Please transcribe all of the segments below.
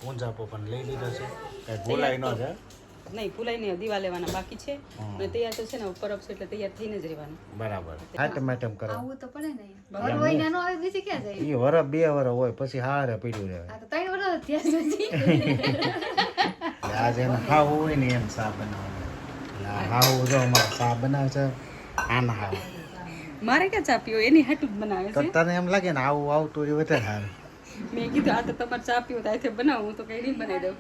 પૂંજાપો પણ લઈ લીધો છે, કઈ ભૂલાઈ ન જાય. નહીં ભૂલાઈ નહીં, દીવા લેવાના બાકી છે અને તૈયાર તો છે ને પરબ છે એટલે તૈયાર થઈને જ રહેવાનું. બરાબર. આટમ કરો આવું તો પડે ને યાર. વર હોય ને નો આવે બીજી ક્યાં જાય? ઈ વરસ 2 વરસ હોય પછી હારે પીડ્યું રહે. આ તો 3 વર્ષ થયા નથી. આજે એને હાવ હોય ને એમ સા બનાવવાનું. એટલે હાવ જો અમારે સા બનાવે છે આના હાવ. મારે ક્યાં ચા પીવો એની હાટું જ બનાવે તો છે. તને એમ લાગે ને આવું આવતું રહ્યું વધારે સારું. મેં કીધું આ તો તમારે ચા પીવો તો આથી બનાવું તો કઈ નહીં બનાવી દઉં.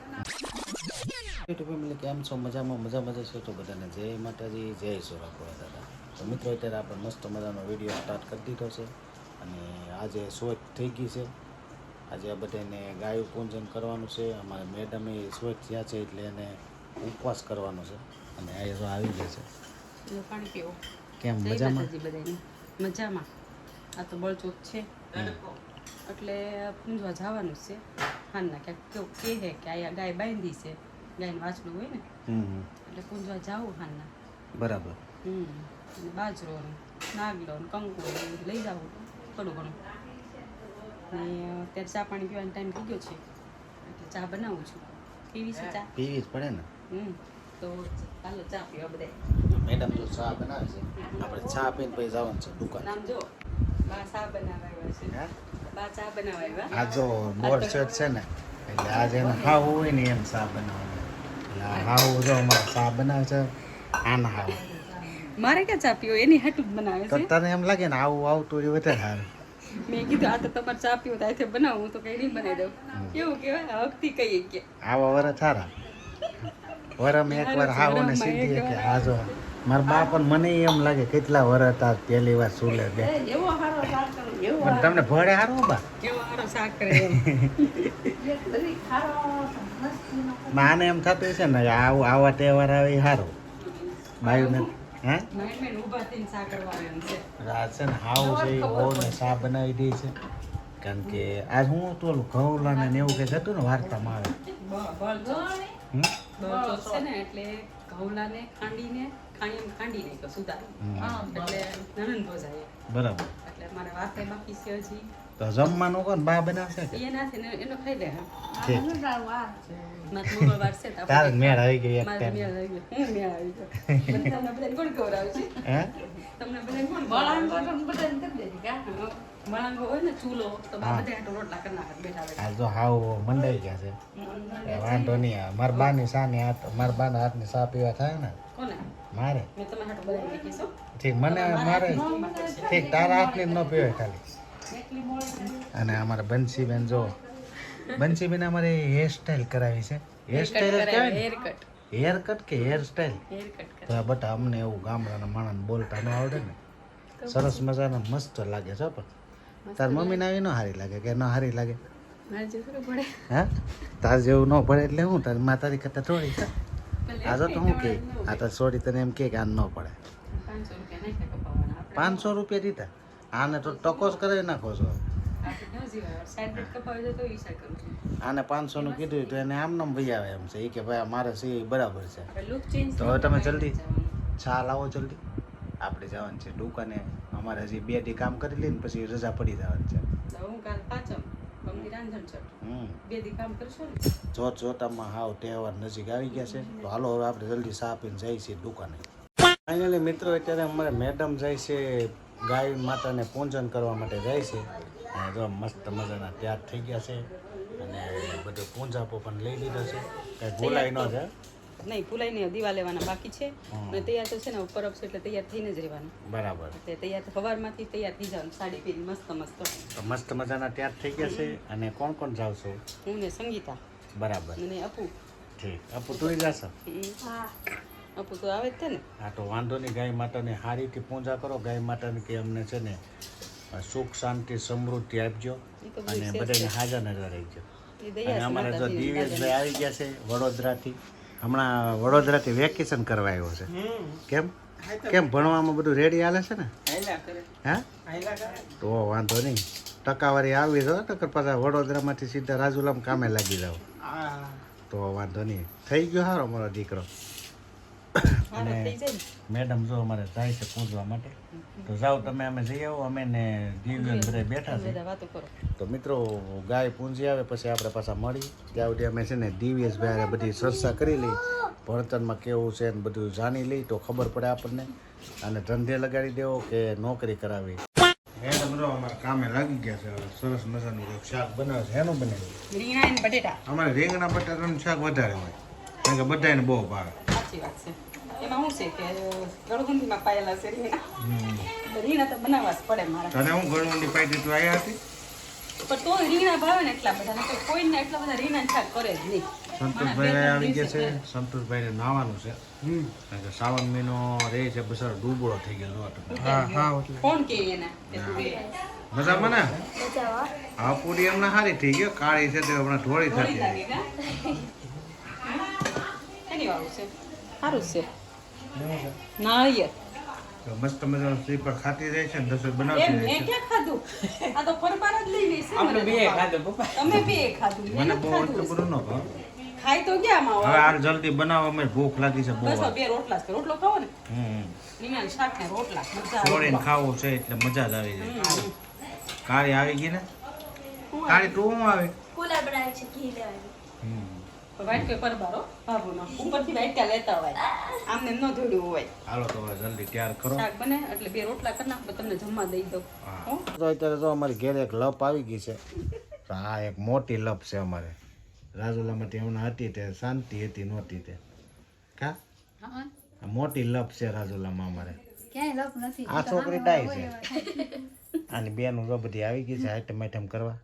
યુટ્યુબ ફેમિલી કેમ છો? મજામાં છે તો બધાને જય માતાજી, જય સોરાપુરા દાદા. તો મિત્રો અત્યારે આપણે મસ્ત મજાનો વિડીયો સ્ટાર્ટ કરી દીધો છે અને આજે શોધ થઈ ગઈ છે. આજે આ બધાને ગાયું પૂજન કરવાનું છે. અમારે મેડમે શોધ થયા છે એટલે એને ઉપવાસ કરવાનો છે અને આ જો આવી ગયા છે. પાણી પીવો. કેમ જય મજામાં? માતાજી બધાને. મજામાં. આ તો બળચોથ છે એટલે પૂંજવા જવાનું છે. હાલના ક્યાંક કેવું કહે કે આ ગાય બાંધી છે, ગાયનું વાછડું હોય ને એટલે પૂંજવા જાવું હાલના. બરાબર. અને બાજરો નાગલો કંકુ એવું લઈ જવું થોડું ઘણું. ને અત્યારે ચા પાણી પીવાનો ટાઈમ થઈ ગયો છે એટલે ચા બનાવું છું. પીવી છે ચા? પીવી જ પડે ને. તો ચાલો ચા પીવા બધા. મેડમ જો ચા બનાવે છે, આપણે ચા પીને પછી જવાનું છે દુકાન. નામ જો બા ચા બનાવવા છે. બા ચા બનાવવા આ જો બોર શર્ટ છે ને એટલે આજે એને હાવ હોય ને એમ ચા બનાવવાનું. એટલે હાવ જો અમારે ચા બનાવે છે આના હાવ. મારે ક્યાં ચા પીવો એની હાટું જ બનાવે તો છે. તને એમ લાગે ને આવું આવતું રહ્યું વધારે સારું. મેં કીધું આ તો તમારે ચા પીવો તો આથી બનાવું તો કઈ નહીં બનાવી દઉં. કેવું કહેવાય હકતી કહીએ કે આવા વરસ સારા. વરમ એકવાર હાવ ને સીધી કે આ જો મારા બા પણ મને એમ લાગે કેટલા વરસ હતા પહેલી વાર સુલે બે. એવો હારો શાક કરું એવો પણ તમને ભળે હારો બા. એવો હારો શાક કરે એમ. બધી ખારો મસ્તીનો માને એમ થતું છે ને આવું આવા તહેવાર આવે એ સારો બાયુને. હે મેં ઊભા થઈને શા કરવા એમ છે. આ છે ને હાવ છે એ બહુ ને ચા બનાવી દે છે કારણ કે આજ હું તો ઓલું ઘઉંલા ને એવું કંઈક હતું ને વાર્તામાં આવે. બળચોથ છે ને એટલે ઘઉલાને ખાંડીને ખાંડીને તો સુધારી એટલે નણંદ ભોજાય બરાબર. એટલે મારે વાતે બાકી છે હજી તો જમવાનું કોણ બા બનાવશે કે? એ નાથી એનો ખાઈ લે. ઠીક. મારે મંગળવાર છે તો તારે મેળ આવી ગઈ એક મારે ટાઈમ. મેળ આવી ગયો. હું મેળ આવી ગયો. મને તમને બધાને કોણ ખવડાવે છે? હે તમને બધાને કોણ બળાંગો ખવડાવે? તો બધાને કરી દેજે કા. મળાંગો હોય ને ચૂલો તો બા બધા હાટુ રોટલા કરી નાખે બેઠા બેઠા. આ જો હાવ મંડાઈ ગયા છે. વાંધો નહીં. આ મારા બાની સાની હાથ મારા બાના હાથની ચા પીવા થાય ને કોને? મારે મેં તમે હાટુ બનાવી નાખી છો. ઠીક. મને મારે ઠીક તારા હાથની જ ન પીવાય ખાલી. એટલી મોળી અને અમારા બંસીબેન જો બંસીબેન અમારે હેર સ્ટાઈલ કરાવી છે. હેર સ્ટાઈલ જ કહેવાય ને? Hair cut. હેર કટ કે હેર સ્ટાઈલ? હેર કટ તો આ બટા અમને એવું ગામડાના માણસને બોલતા ન આવડે ને. સરસ મજાનો મસ્ત લાગે છે પણ તાર મમ્મીને આવી ન સારી લાગે કે ન સારી લાગે? મારે જે થોડું પડે. હા તાર જેવું ન પડે એટલે હું તારી મા તારી કરતા થોડી છે. આ જો તો હું કે આ તો સોરી તને એમ કે આ ન પડે. 500 રૂપિયા નાખ્યા કપાવાના આપણે. 500 રૂપિયા દીધા આને તો ટકો જ કરાવી નાખો છો. આપણે ન જીવાય. સાઈડ રેટ કપાવી દે તો ઈસા કરું છું. આને 500 નું કીધું તો એને આમ નામ ભાઈ આવે એમ છે એ કે ભાઈ મારે છે એ બરાબર છે. આપણે લુક ચેન્જ તો હવે તમે જલ્દી ચા લાવો જલ્દી. આપણે જવાનું છે દુકાને. અમારે હજી 2 દી કામ કરી લઈને પછી રજા પડી જવાની છે. તો હું કાલ પાંચમ મમ્મી રાંધણ છઠ 2 દી કામ કરશો ને. જોત જોતામાં હાવ તહેવાર નજીક આવી ગયા છે તો હાલો હવે આપણે જલ્દી ચા પીને જઈએ છીએ દુકાને. ફાઇનલી મિત્રો અત્યારે અમારે મેડમ જાય છે ગાય માતાને પૂજન કરવા માટે જાય છે અને જો મસ્ત મજાના તૈયાર થઈ ગયા છે અને બધું પૂંજાપો પણ લઈ લીધો છે. કંઈ ભૂલાઈ ન જાય. નહીં ભૂલાઈ નહીં, દીવા લેવાના બાકી છે અને તૈયાર તો છે ને પરબ છે એટલે તૈયાર થઈને જ રહેવાનું. બરાબર. તે તૈયાર સવારમાંથી તૈયાર થઈ જવાનું સાડી પહેરી મસ્ત મસ્ત. તો મસ્ત મજાના તૈયાર થઈ ગયા છે અને કોણ કોણ જાવ છો? હું ને સંગીતા બરાબર. અને અપુ. ઠીક. આપું તું જશો? હા અપુ તો આવે જ છે ને. હા તો વાંધો નહીં. ગાય માતાને સારીથી પૂજા કરો. ગાય માતાને કે અમને છે ને સુખ શાંતિ સમૃદ્ધિ આપજો અને બધાને હાજર નજર રહેજો. એ અને દયા અમારે જો દિવ્યેશભાઈ આવી ગયા છે વડોદરાથી. હમણાં વડોદરાથી વેકેશન કરવા આવ્યો છે. કેમ કેમ ભણવામાં બધું રેડી હાલે છે ને? હા તો વાંધો નહીં. ટકાવારી આવી જાઓ તો પાછા વડોદરામાંથી સીધા રાજુલામ કામે લાગી જાઓ તો વાંધો નહીં. થઈ ગયો સારો મારો દીકરો. હારો થઈ જાય ને. મેડમ જો અમારે જાય છે પૂજવા માટે તો જાઓ તમે અમે જઈ આવો અમે ને દિવ્ય બધા બેઠા છે બધા વાતો કરો. તો મિત્રો ગાય પૂંજી આવે પછી આપણે પાછા મળી ત્યાં સુધી અમે છે ને દિવ્યેશ ભાઈ બધી ચર્ચા કરી લઈ ભણતરમાં કેવું છે ને બધું જાણી લઈ તો ખબર પડે આપણને અને ધંધે લગાડી દેવો કે નોકરી કરાવી મેડમ જો અમારા કામે લાગી ગયા છે હવે સરસ મજાનું કંઈક શાક બનાવે છે એનું બનાવ્યું રીંગણા અને બટેટા અમારે રીંગણા બટાટાનું શાક વધારે હોય કારણ કે બધાને બહુ ભાવે સાચી વાત છે. એમાં શું છે કે ગળગુંદીમાં પાયેલા છે રીંગણા. એટલે રીંગણા તો બનાવવા જ પડે મારા. તને હું ગણવાની પાઈતી તું આવ્યા હતી પણ તો રીંગણા ભાવે ને એટલા બધા નકર કોઈને એટલા બધા રીંગણા શાક કરે જ નહીં. સંતોષભાઈ આવી ગયા છે સંતોષભાઈને નાવાનું છે કારણ કે શ્રાવણ મહિનો રહે છે બસારો ડૂબળો થઈ ગયો કોણ કે એને કે તું એ મજામાં ને આ પૂરી એમને સારી થઈ ગયો કાળી છે તે હમણાં ધોળી થોડી થતી લાગે કા? એની વાળું છે સારું છે નાળિયેર. તો મસ્ત મજાનું શ્રીફળ ખાતી રહે છે ને રસોઈ એમ બનાવતી રહે મેં છે ક્યાં ખાધું? આ તો ફરફાર જ લઈ લઈશ. આપણે બે ખાધું પપ્પા. તમે બે ખાધું. મેં મને નથી બહુ એટલું ખાધું. બધું ન ભાવ ખાઈ તો ગયા માં હવે આ જલ્દી બનાવવા અમે ભૂખ લાગી છે બહુ બસ હવે બે રોટલા જ છે. રોટલો ખાવો ને હમ રીંગણાનું શાક ને રોટલા મજા આવે. છોડીને ખાવું છે એટલે મજા જ આવી જાય કાળી આવી ગઈ ને કાળી તું શું આવે કુલર બનાવે છે ઘી લેવાનું. હમ વાઈટ પેપર બારો ભાભુનો ઉપરથી વાઈટ લેતા હોય આમને ન ધોડ્યું હોય. હાલો તો હવે જલ્દી તૈયાર કરો શાક બને એટલે બે રોટલા કરી નાખો તમને જમવા દઈ દઉં. હો? તો અત્યારે તો અમારી ઘેર એક લપ આવી ગઈ છે તો આ એક મોટી લપ છે અમારે રાજુલામાંથી હમણાં હતી તે શાંતિ હતી નહોતી તે કા હા આ મોટી લપ છે રાજુલામાં અમારે ક્યાંય લપ નથી. આ છોકરી ડાય છે આની બેનું તો બધી આવી ગઈ છે આઈટમ આઈટમ કરવા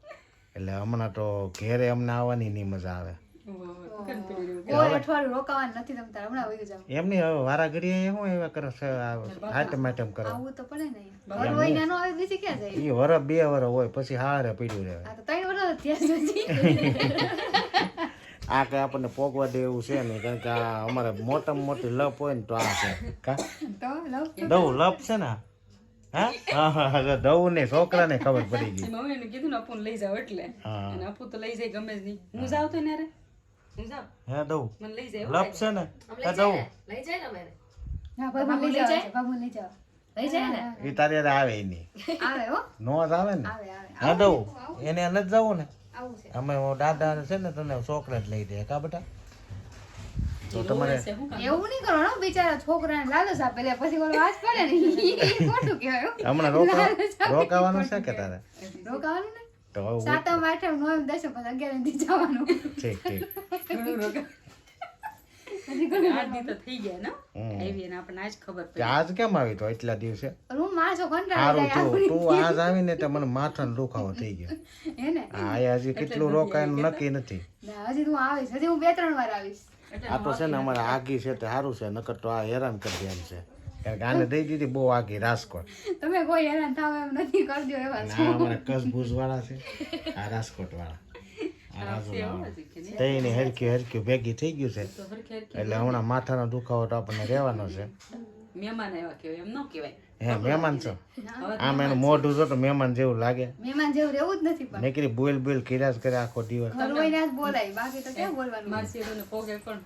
એટલે હમણાં તો ઘેરે અમને આવવાની નહીં મજા આવે કોઈ અઠવાડિયું રોકાવાનું નથી તમ તારે હમણાં વહી જાવ. એમની હવે વારા ઘડીએ શું એવા કરે છે આઈટમ આઈટમ કરવા આવું તો પડે ને અહીંયા. ઘર હોય ને નો આવે બીજી ક્યાં જાય? એ વરસ 2 વરસ હોય પછી હારે પીડ્યું રહે આ તો 3 વર્ષ થયા સુધી. આ કઈ આપણને પોગવા દે એવું છે નહીં કારણ કે આ અમારે મોટામાં મોટી લપ હોય ને તો આ છે કા તો લવ દવ લપ છે ને હા હા દવ ને છોકરાને ખબર પડી ગઈ એમાં હું એને કીધું ને અપુને લઈ જાવ એટલે હા. અને અપુ તો લઈ જાય ગમે જ નહીં. હું જાઉં તો ને રે હું જાઉં હે દવ મને લઈ જાય લપ છે ને હે દવ હા બાબુ લઈ જાય બાબુ લઈ જાવ. લઈ જાય ને એ તારી હારે આવે નહીં આવે હો નો જ આવે ને આવે આવે હે દવ એને નથી જવું ને આવું છે. અમે દાદા છે ને તને છોકરા જ લઈ દે કા બેટા તો તમારે છે શું કામ? એવું નહીં કરવાનું બિચારા છોકરાને લાલચ આપે લે પછી ઓલો વાસ પડે ને ઈ ખોટું કહેવાય હો. હમણાં રોકાવાનું છે કે તારે રોકાવાનું ને તો હવે સાતમ આઠમ નવમ દસમ પછી 11 દી જવાનું. ઠીક ઠીક ઘણું રોકા. પછી ઘણું 8 દી તો થઈ ગયા ને હમ. આવી અને આપણને આજ ખબર તે પડી. આજ કેમ આવી તો એટલા દિવસે રૂમ માણસો સારું કંટાળી જાય તું તું આજ આવીને તો મને માથાનો દુખાવો થઈ ગયો હે ને આ હજી કેટલું રોકાયનું નક્કી નથી ના, હજી તું આવીશ હજી હું 2-3 વાર આવીશ. એટલે આ તો છે ને અમારે આગી છે તે સારું છે નકર તો આ હેરાન કરી દે એમ છે કારણ કે આને દઈ દીધી બહુ આગી રાજકોટ તમે કોઈ હેરાન થાવ એમ નથી કરજો એવા અને આ અમારે કસભૂજ વાળા છે આ રાજકોટ વાળા આ રાજુલા તઈને હરક્યું હરક્યું ભેગી થઈ ગયું છે તો હરખે હરખે એટલે હમણાં માથાનો દુખાવો તો આપણને રહેવાનો છે મહેમાન આવ્યા કહેવાય એમ ન કહેવાય. હે મહેમાન છો હવે આમ એનું મોઢું જો તો મહેમાન જેવું લાગે મહેમાન જેવું રહેવું જ નથી પણ મેં કીધું બોલ બોલ કર્યા જ કરે આખો દિવસ ઘર હોય ને જ બોલાય બાકી તો ક્યાં બોલવાનું. મારી શેરોને પોગે કોણ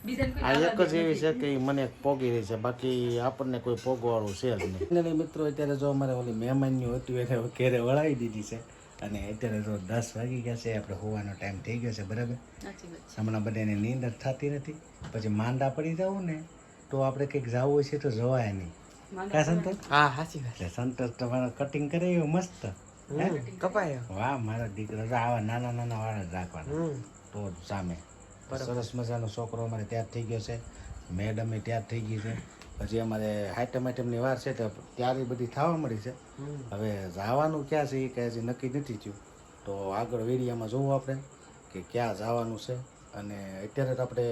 બીજાને કોઈ આ એક જ એવી છે કે ઈ મને પોગી રહી છે બાકી આપણને કોઈ પોગવાળું છે જ નહીં મિત્રો અત્યારે જો અમારે ઓલી મહેમાનની હતું એને ઘેરે વળાવી દીધી છે અને અત્યારે જો 10 વાગી ગયા છે આપણે હોવાનો ટાઈમ થઈ ગયો છે બરાબર સાચી વાત છે. હમણાં બધાને નીંદ જ થતી નથી પછી માંદા પડી જવું ને તો આપણે કંઈક જવું હોય છે તો જવાય નહીં કા સંતોષ હા સાચી વાત એટલે સંતોષ તમારે કટિંગ કરે એવું મસ્ત હે? કપાય વાહ મારો દીકરો તો આવા નાના નાના વાળા જ રાખવાના તો જ સામે સરસ મજાનો છોકરો અમારે તૈયાર થઈ ગયો છે મેડમે તૈયાર થઈ ગઈ છે પછી અમારે આઈટમ આઈટમની વાર છે તો ત્યારે બધી થવા મળી છે હવે જવાનું ક્યાં છે એ કાંઈ હજી નક્કી નથી થયું તો આગળ વિડીયોમાં જોવું આપણે કે ક્યાં જવાનું છે અને અત્યારે તો આપણે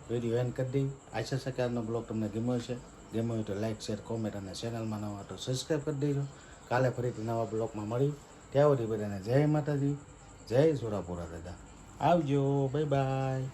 વિડીયો એન્ડ કરી દઈએ આશા છે કે આજનો બ્લોગ તમને ગમ્યો છે ગમ્યો હોય તો લાઈક શેર કોમેન્ટ અને ચેનલમાં નવા તો સબસ્ક્રાઈબ કરી દેજો કાલે ફરીથી નવા બ્લોગમાં મળી ત્યાં સુધી બધાને જય માતાજી જય સુરાપુરા દાદા આવજો બાય બાય